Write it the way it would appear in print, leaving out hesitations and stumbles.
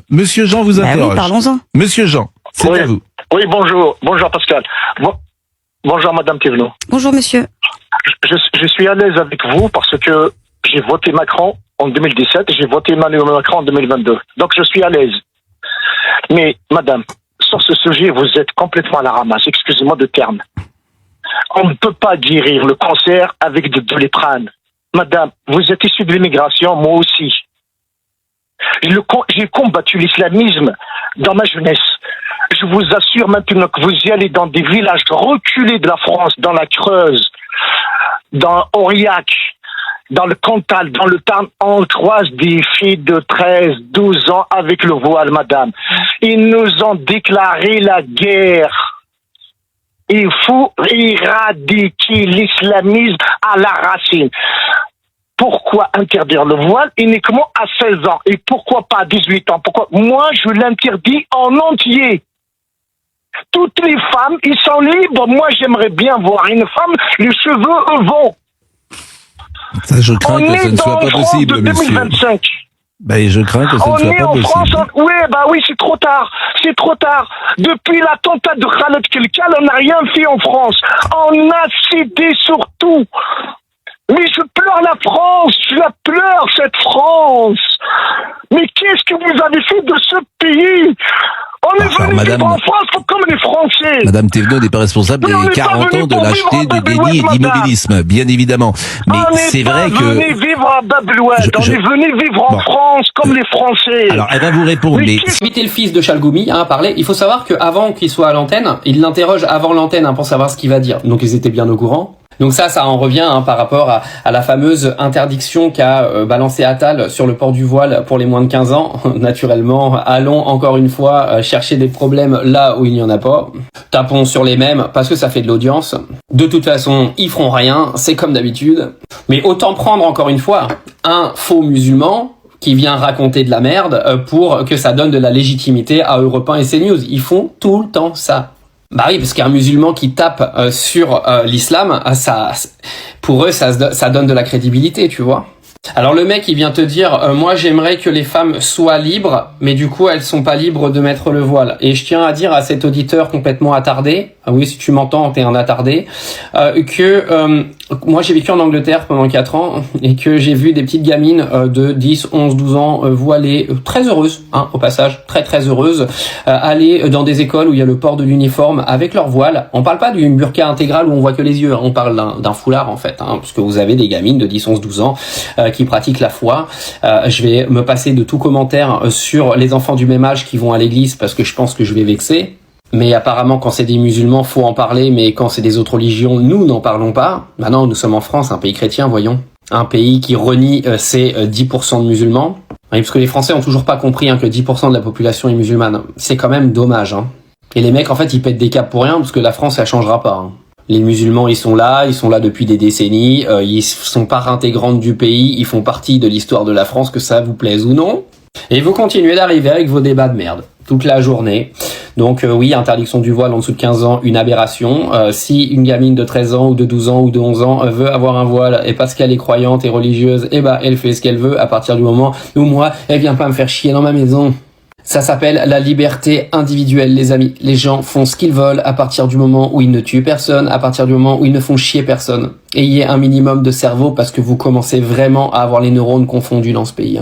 Monsieur Jean vous interroge. Oui, parlons-en. Monsieur Jean, c'est à vous. Oui, bonjour. Bonjour Pascal. Bonjour Madame Thévenot. Bonjour monsieur. Je suis à l'aise avec vous parce que j'ai voté Macron en 2017 et j'ai voté Emmanuel Macron en 2022. Donc je suis à l'aise. Mais Madame, sur ce sujet, vous êtes complètement à la ramasse. Excusez-moi de terme. On ne peut pas guérir le cancer avec de Doliprane. Madame, vous êtes issue de l'immigration, moi aussi. J'ai combattu l'islamisme dans ma jeunesse. Je vous assure maintenant que vous y allez dans des villages reculés de la France, dans la Creuse, dans Aurillac, dans le Cantal, dans le Tarn, on croise des filles de 13, 12 ans avec le voile, madame. Ils nous ont déclaré la guerre. Il faut éradiquer l'islamisme à la racine. Pourquoi interdire le voile uniquement à 16 ans? Et pourquoi pas à 18 ans? Pourquoi? Moi, je l'interdis en entier. Toutes les femmes, ils sont libres. Moi, j'aimerais bien voir une femme, les cheveux au vent. Ça, je crains que ce ne soit pas possible, monsieur. 2025. Ben, je crains que ce ne soit pas possible. France, oui, c'est trop tard. C'est trop tard. Depuis l'attentat de Khaled Kelkal, on n'a rien fait en France. On a cédé sur tout. Mais je pleure la France, je la pleure, cette France. Mais qu'est-ce que vous avez fait de ce pays? On est venu vivre en France comme les Français. Madame Thévenot n'est pas responsable des 40 ans de lâcheté, de déni et d'immobilisme, bien évidemment. Mais c'est vrai que... On est venu vivre à Bablouette, on est venu vivre en France comme les Français. Alors, elle va vous répondre, mais... Inviter le fils de Chalgoumi à parler. Il faut savoir qu'avant qu'il soit à l'antenne, il l'interroge avant l'antenne pour savoir ce qu'il va dire. Donc ils étaient bien au courant. Donc ça en revient par rapport à la fameuse interdiction qu'a balancé Attal sur le port du voile pour les moins de 15 ans. Naturellement, allons encore une fois chercher des problèmes là où il n'y en a pas. Tapons sur les mêmes parce que ça fait de l'audience. De toute façon, ils feront rien, c'est comme d'habitude. Mais autant prendre encore une fois un faux musulman qui vient raconter de la merde pour que ça donne de la légitimité à Europe 1 et CNews. Ils font tout le temps ça. Bah oui, parce qu'un musulman qui tape sur l'islam, ça, pour eux, ça donne de la crédibilité, tu vois. Alors le mec, il vient te dire, moi j'aimerais que les femmes soient libres, mais du coup elles sont pas libres de mettre le voile. Et je tiens à dire à cet auditeur complètement attardé, oui si tu m'entends, t'es un attardé, que moi j'ai vécu en Angleterre pendant 4 ans et que j'ai vu des petites gamines de 10, 11, 12 ans voilées, très heureuses, au passage, très très heureuses, aller dans des écoles où il y a le port de l'uniforme avec leur voile. On parle pas d'une burqa intégrale où on voit que les yeux, on parle d'un foulard en fait, parce que vous avez des gamines de 10, 11, 12 ans qui pratiquent la foi. Je vais me passer de tout commentaire sur les enfants du même âge qui vont à l'église parce que je pense que je vais vexer. Mais apparemment, quand c'est des musulmans, faut en parler, mais quand c'est des autres religions, nous n'en parlons pas. Bah non, nous sommes en France, un pays chrétien, voyons. Un pays qui renie ses 10% de musulmans. Oui, parce que les Français ont toujours pas compris que 10% de la population est musulmane. C'est quand même dommage. Et les mecs, en fait, ils pètent des câbles pour rien, parce que la France, elle changera pas. Les musulmans, ils sont là depuis des décennies, ils sont part intégrante du pays, ils font partie de l'histoire de la France, que ça vous plaise ou non. Et vous continuez d'arriver avec vos débats de merde, toute la journée. Donc oui, interdiction du voile en dessous de 15 ans, une aberration. Si une gamine de 13 ans ou de 12 ans ou de 11 ans veut avoir un voile et parce qu'elle est croyante et religieuse, elle fait ce qu'elle veut à partir du moment où moi, elle vient pas me faire chier dans ma maison. Ça s'appelle la liberté individuelle, les amis. Les gens font ce qu'ils veulent à partir du moment où ils ne tuent personne, à partir du moment où ils ne font chier personne. Ayez un minimum de cerveau parce que vous commencez vraiment à avoir les neurones confondus dans ce pays.